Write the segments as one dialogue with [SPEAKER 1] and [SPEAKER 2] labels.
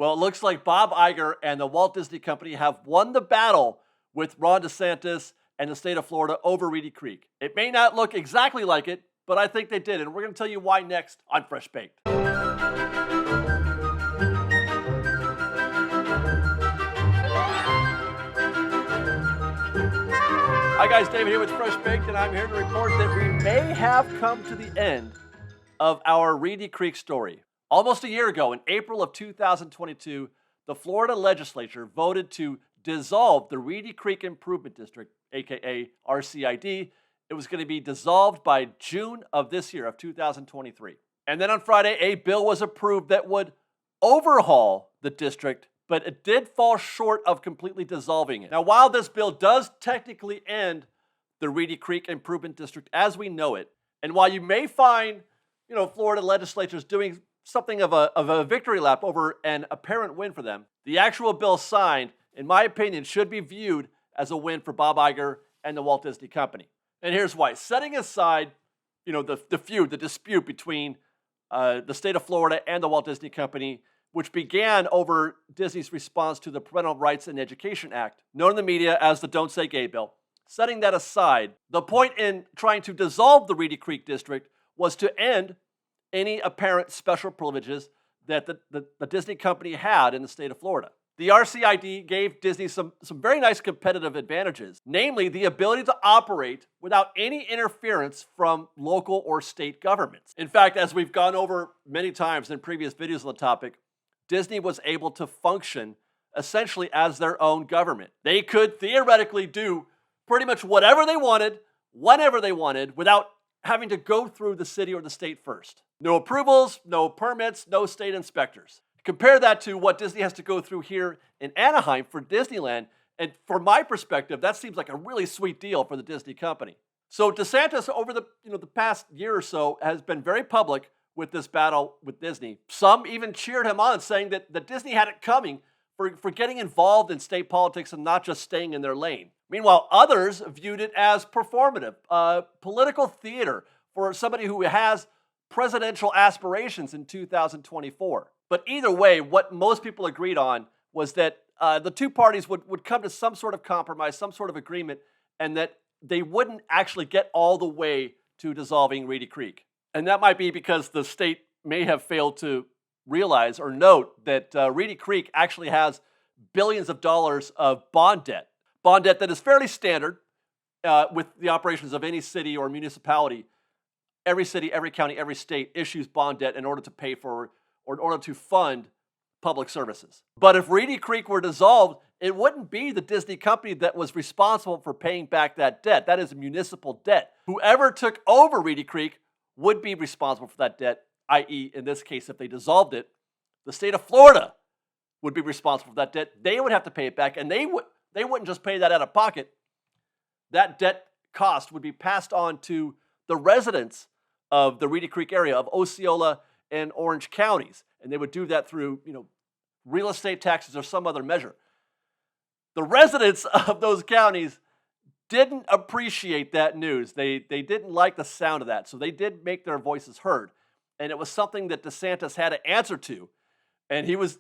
[SPEAKER 1] Well, it looks like Bob Iger and the Walt Disney Company have won the battle with Ron DeSantis and the state of Florida over Reedy Creek. It may not look exactly like it, but I think they did, and we're going to tell you why next on Fresh Baked. Hi guys, David here with Fresh Baked, and I'm here to report that we may have come to the end of our Reedy Creek story. Almost a year ago, in April of 2022, the Florida legislature voted to dissolve the Reedy Creek Improvement District, aka RCID. It was going to be dissolved by June of this year, of 2023. And then on Friday, a bill was approved that would overhaul the district, but it did fall short of completely dissolving it. Now, while this bill does technically end the Reedy Creek Improvement District as we know it, and while you may find, Florida legislatures doing something of a victory lap over an apparent win for them, the actual bill signed, in my opinion, should be viewed as a win for Bob Iger and the Walt Disney Company. And here's why. Setting aside, the dispute between the state of Florida and the Walt Disney Company, which began over Disney's response to the Parental Rights and Education Act, known in the media as the Don't Say Gay bill. Setting that aside, the point in trying to dissolve the Reedy Creek District was to end any apparent special privileges that the Disney Company had in the state of Florida. The RCID gave Disney some very nice competitive advantages, namely the ability to operate without any interference from local or state governments. In fact, as we've gone over many times in previous videos on the topic, Disney was able to function essentially as their own government. They could theoretically do pretty much whatever they wanted, whenever they wanted, without having to go through the city or the state first. No approvals, no permits, no state inspectors. Compare that to what Disney has to go through here in Anaheim for Disneyland, and from my perspective, that seems like a really sweet deal for the Disney company. So DeSantis, over the past year or so, has been very public with this battle with Disney. Some even cheered him on, saying that Disney had it coming for getting involved in state politics and not just staying in their lane. Meanwhile, others viewed it as performative, political theater for somebody who has presidential aspirations in 2024. But either way, what most people agreed on was that the two parties would come to some sort of compromise, some sort of agreement, and that they wouldn't actually get all the way to dissolving Reedy Creek. And that might be because the state may have failed to realize or note that Reedy Creek actually has billions of dollars of bond debt that is fairly standard with the operations of any city or municipality. Every city, every county, every state issues bond debt in order to pay for or in order to fund public services. But if Reedy Creek were dissolved, it wouldn't be the Disney company that was responsible for paying back that debt. That is municipal debt. Whoever took over Reedy Creek would be responsible for that debt, i.e., in this case, if they dissolved it, the state of Florida would be responsible for that debt. They would have to pay it back, and they wouldn't just pay that out of pocket. That debt cost would be passed on to the residents of the Reedy Creek area, of Osceola and Orange counties, and they would do that through, real estate taxes or some other measure. The residents of those counties didn't appreciate that news. They didn't like the sound of that, so they did make their voices heard, and it was something that DeSantis had to answer to. And he was,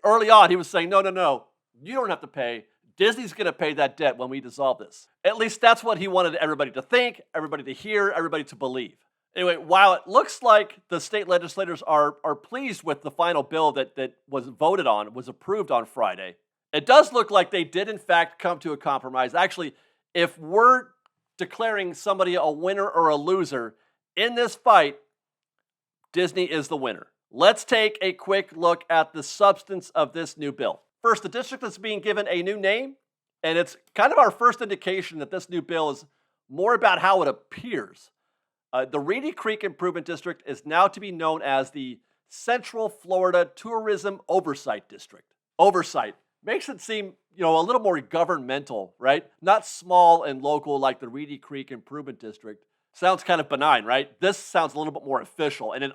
[SPEAKER 1] early on, he was saying, no, you don't have to pay. Disney's going to pay that debt when we dissolve this. At least that's what he wanted everybody to think, everybody to hear, everybody to believe. Anyway, while it looks like the state legislators are pleased with the final bill that was voted on, was approved on Friday, it does look like they did, in fact, come to a compromise. Actually, if we're declaring somebody a winner or a loser in this fight, Disney is the winner. Let's take a quick look at the substance of this new bill. First, the district is being given a new name, and it's kind of our first indication that this new bill is more about how it appears. The Reedy Creek Improvement District is now to be known as the Central Florida Tourism Oversight District. Oversight makes it seem, a little more governmental, right? Not small and local like the Reedy Creek Improvement District. Sounds kind of benign, right? This sounds a little bit more official. And it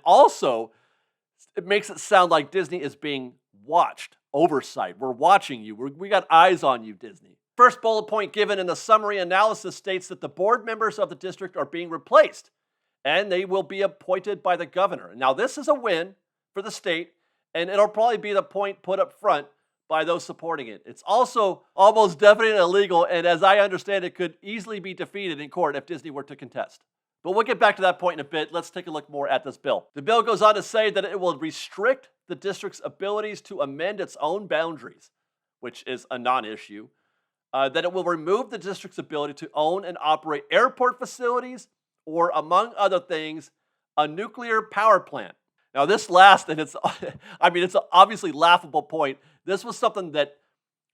[SPEAKER 1] makes it sound like Disney is being watched. Oversight. We're watching you. We got eyes on you, Disney. First bullet point given in the summary analysis states that the board members of the district are being replaced, and they will be appointed by the governor. Now, this is a win for the state and it'll probably be the point put up front by those supporting it. It's also almost definitely illegal, and as I understand it, could easily be defeated in court if Disney were to contest. But we'll get back to that point in a bit. Let's take a look more at this bill. The bill goes on to say that it will restrict the district's abilities to amend its own boundaries, which is a non-issue. That it will remove the district's ability to own and operate airport facilities or, among other things, a nuclear power plant. Now, this last, and it's an obviously laughable point. This was something that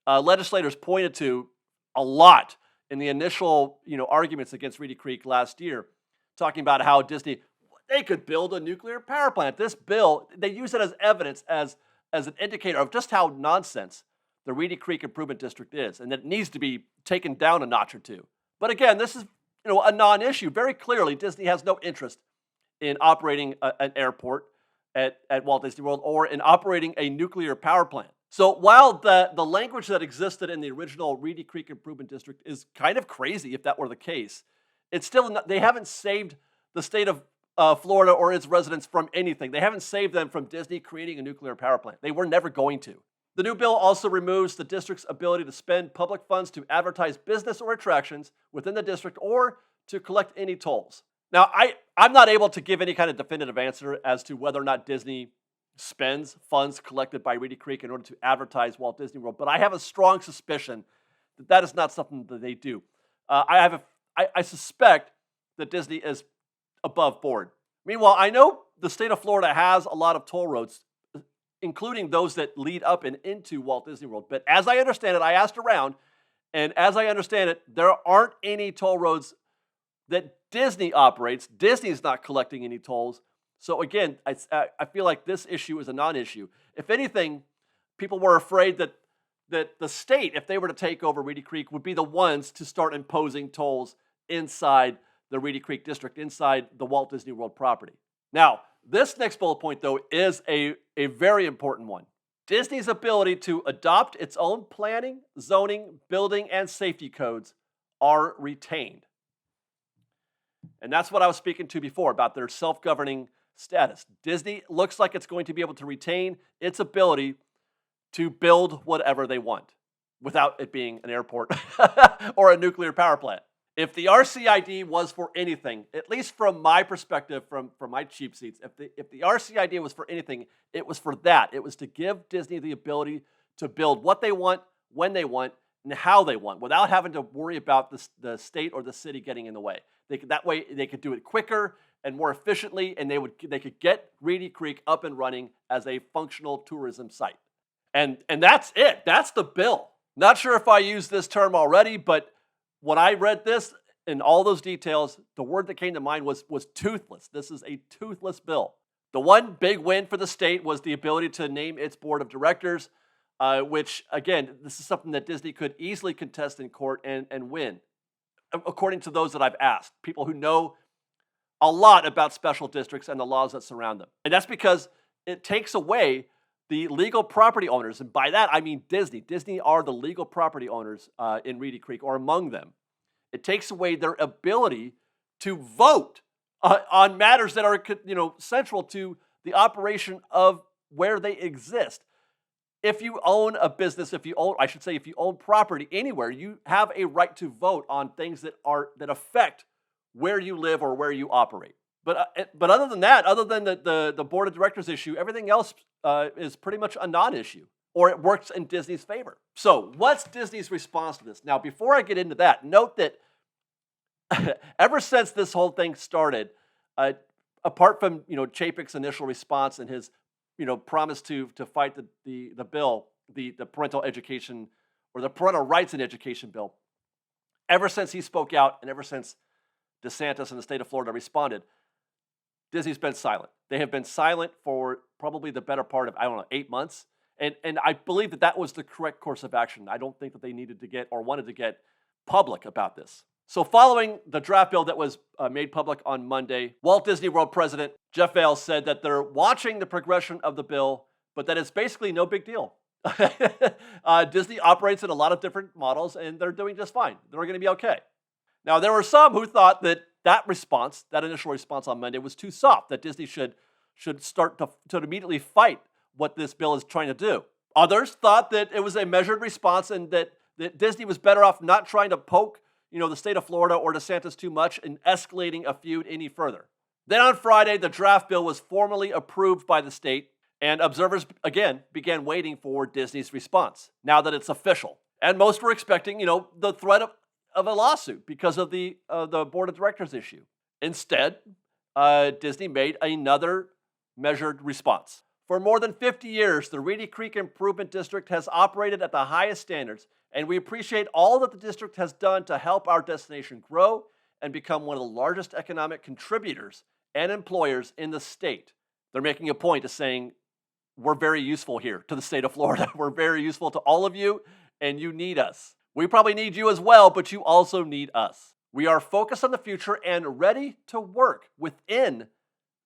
[SPEAKER 1] legislators pointed to a lot in the initial, arguments against Reedy Creek last year, talking about how Disney, they could build a nuclear power plant. This bill, they use it as evidence, as an indicator of just how nonsense the Reedy Creek Improvement District is, and that it needs to be taken down a notch or two. But again, this is a non-issue. Very clearly, Disney has no interest in operating an airport at Walt Disney World or in operating a nuclear power plant. So while the language that existed in the original Reedy Creek Improvement District is kind of crazy if that were the case, it's still not, they haven't saved the state of Florida or its residents from anything. They haven't saved them from Disney creating a nuclear power plant. They were never going to. The new bill also removes the district's ability to spend public funds to advertise business or attractions within the district or to collect any tolls. Now, I'm not able to give any kind of definitive answer as to whether or not Disney spends funds collected by Reedy Creek in order to advertise Walt Disney World, but I have a strong suspicion that that is not something that they do. I suspect that Disney is above board. Meanwhile, I know the state of Florida has a lot of toll roads, including those that lead up and into Walt Disney World. But as I understand it, I asked around, and as I understand it, there aren't any toll roads that Disney operates. Disney's not collecting any tolls. So again, I feel like this issue is a non-issue. If anything, people were afraid that the state, if they were to take over Reedy Creek, would be the ones to start imposing tolls inside the Reedy Creek district, inside the Walt Disney World property. Now, this next bullet point, though, is a very important one. Disney's ability to adopt its own planning, zoning, building, and safety codes are retained. And that's what I was speaking to before about their self-governing status. Disney looks like it's going to be able to retain its ability to build whatever they want without it being an airport or a nuclear power plant. If the RCID was for anything, at least from my perspective, from my cheap seats, if the RCID was for anything, it was for that. It was to give Disney the ability to build what they want, when they want, and how they want, without having to worry about the state or the city getting in the way. That way, they could do it quicker and more efficiently, and they could get Reedy Creek up and running as a functional tourism site. And that's it. That's the bill. Not sure if I used this term already, but when I read this and all those details, the word that came to mind was toothless. This is a toothless bill. The one big win for the state was the ability to name its board of directors, which, again, this is something that Disney could easily contest in court and win, according to those that I've asked, people who know a lot about special districts and the laws that surround them. And that's because it takes away the legal property owners, and by that I mean Disney. Disney are the legal property owners in Reedy Creek, or among them. It takes away their ability to vote on matters that are, central to the operation of where they exist. If you own a business, if you own property anywhere, you have a right to vote on things that affect where you live or where you operate. But other than that, other than the board of directors issue, everything else is pretty much a non-issue, or it works in Disney's favor. So what's Disney's response to this? Now, before I get into that, note that ever since this whole thing started, apart from Chapek's initial response and his promise to fight the bill, the parental education or the parental rights in education bill, ever since he spoke out and ever since DeSantis and the state of Florida responded, Disney's been silent. They have been silent for probably the better part of, 8 months. And I believe that was the correct course of action. I don't think that they needed to get or wanted to get public about this. So following the draft bill that was made public on Monday, Walt Disney World President Jeff Vail said that they're watching the progression of the bill, but that it's basically no big deal. Disney operates in a lot of different models, and they're doing just fine. They're going to be okay. Now, there were some who thought that initial response on Monday was too soft, that Disney should start to immediately fight what this bill is trying to do. Others thought that it was a measured response and that Disney was better off not trying to poke, the state of Florida or DeSantis too much and escalating a feud any further. Then on Friday, the draft bill was formally approved by the state, and observers, again, began waiting for Disney's response, now that it's official. And most were expecting, the threat of a lawsuit because of the board of directors issue. Instead, Disney made another measured response. For more than 50 years, the Reedy Creek Improvement District has operated at the highest standards, and we appreciate all that the district has done to help our destination grow and become one of the largest economic contributors and employers in the state. They're making a point of saying, we're very useful here to the state of Florida. We're very useful to all of you, and you need us. We probably need you as well, but you also need us. We are focused on the future and ready to work within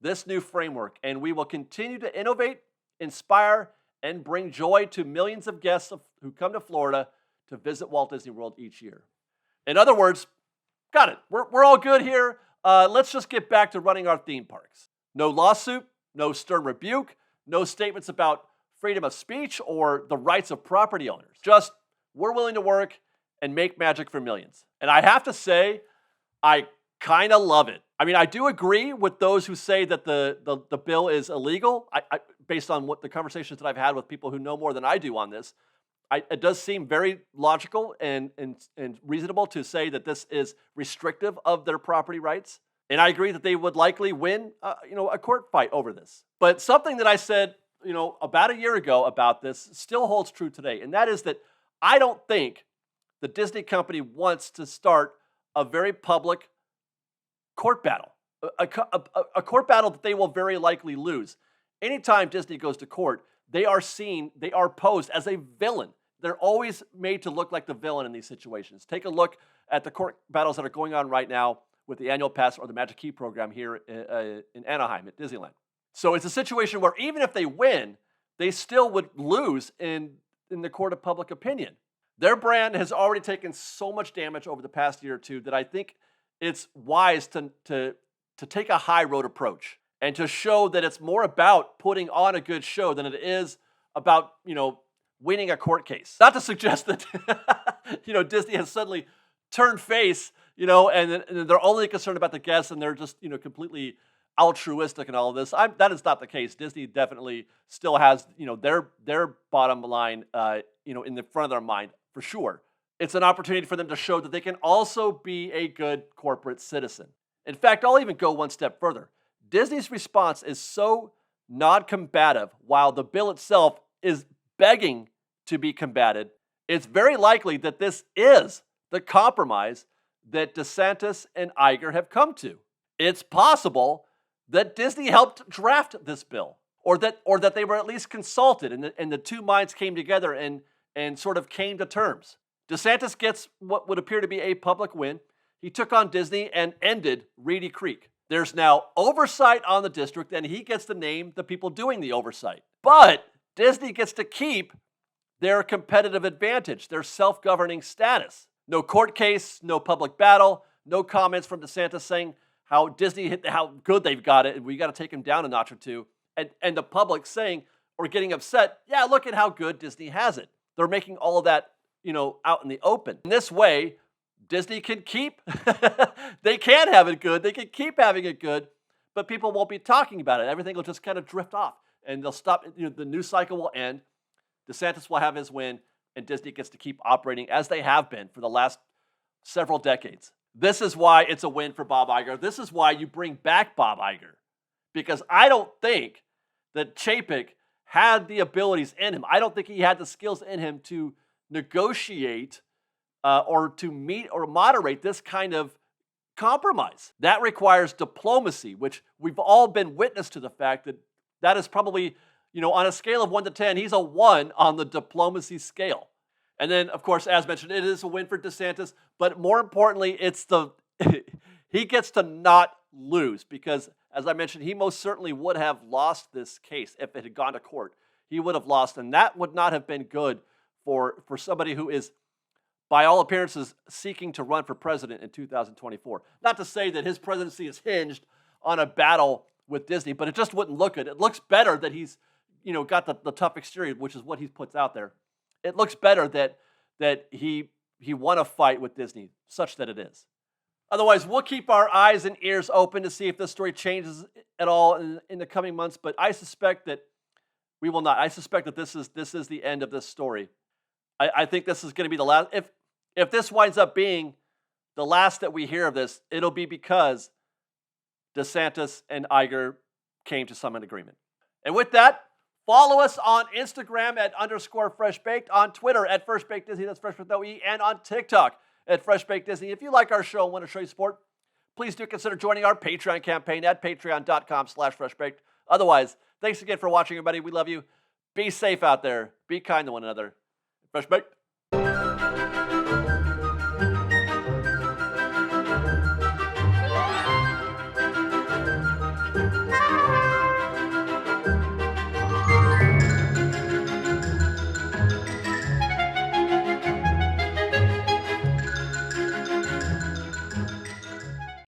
[SPEAKER 1] this new framework, and we will continue to innovate, inspire, and bring joy to millions of guests who come to Florida to visit Walt Disney World each year. In other words, got it. We're all good here. Let's just get back to running our theme parks. No lawsuit, no stern rebuke, no statements about freedom of speech or the rights of property owners. Just, we're willing to work and make magic for millions. And I have to say, I kind of love it. I mean, I do agree with those who say that the bill is illegal. Based on what the conversations that I've had with people who know more than I do on this, it does seem very logical and reasonable to say that this is restrictive of their property rights. And I agree that they would likely win, a court fight over this. But something that I said, about a year ago about this still holds true today, and that is that I don't think the Disney company wants to start a very public court battle, a court battle that they will very likely lose. Anytime Disney goes to court, they are posed as a villain. They're always made to look like the villain in these situations. Take a look at the court battles that are going on right now with the annual pass or the Magic Key program here in Anaheim at Disneyland. So it's a situation where even if they win, they still would lose in the court of public opinion. Their brand has already taken so much damage over the past year or two that I think it's wise to take a high road approach and to show that it's more about putting on a good show than it is about, winning a court case. Not to suggest that, Disney has suddenly turned face, and they're only concerned about the guests and they're just, completely altruistic and all of this. That is not the case. Disney definitely still has, their bottom line, in the front of their mind for sure. It's an opportunity for them to show that they can also be a good corporate citizen. In fact, I'll even go one step further. Disney's response is so non-combative while the bill itself is begging to be combated. It's very likely that this is the compromise that DeSantis and Iger have come to. It's possible that Disney helped draft this bill, or that they were at least consulted, and the two minds came together and sort of came to terms. DeSantis gets what would appear to be a public win. He took on Disney and ended Reedy Creek. There's now oversight on the district, and he gets to name the people doing the oversight. But Disney gets to keep their competitive advantage, their self-governing status. No court case, no public battle, no comments from DeSantis saying how good they've got it, and we got to take him down a notch or two. And the public saying, or getting upset, yeah, look at how good Disney has it. They're making all of that, out in the open. In this way, Disney can they can have it good, they can keep having it good, but people won't be talking about it. Everything will just kind of drift off, and they'll stop, the news cycle will end, DeSantis will have his win, and Disney gets to keep operating as they have been for the last several decades. This is why it's a win for Bob Iger. This is why you bring back Bob Iger, because I don't think that Chapek had the abilities in him. I don't think he had the skills in him to negotiate or to meet or moderate this kind of compromise. That requires diplomacy, which we've all been witness to the fact that is probably, on a scale of 1 to 10, he's a 1 on the diplomacy scale. And then, of course, as mentioned, it is a win for DeSantis, but more importantly, he gets to not lose because, as I mentioned, he most certainly would have lost this case if it had gone to court. He would have lost, and that would not have been good for somebody who is, by all appearances, seeking to run for president in 2024. Not to say that his presidency is hinged on a battle with Disney, but it just wouldn't look good. It looks better that he's got the tough exterior, which is what he puts out there, it looks better that he won a fight with Disney, such that it is. Otherwise, we'll keep our eyes and ears open to see if this story changes at all in the coming months. But I suspect that we will not. I suspect that this is the end of this story. I think this is going to be the last. If this winds up being the last that we hear of this, it'll be because DeSantis and Iger came to some agreement. And with that, follow us on Instagram at _FreshBaked, on Twitter at FreshBakedDisney, that's Fresh with OE, and on TikTok at FreshBakedDisney. If you like our show and want to show your support, please do consider joining our Patreon campaign at patreon.com/FreshBaked. Otherwise, thanks again for watching, everybody. We love you. Be safe out there. Be kind to one another. Fresh Baked.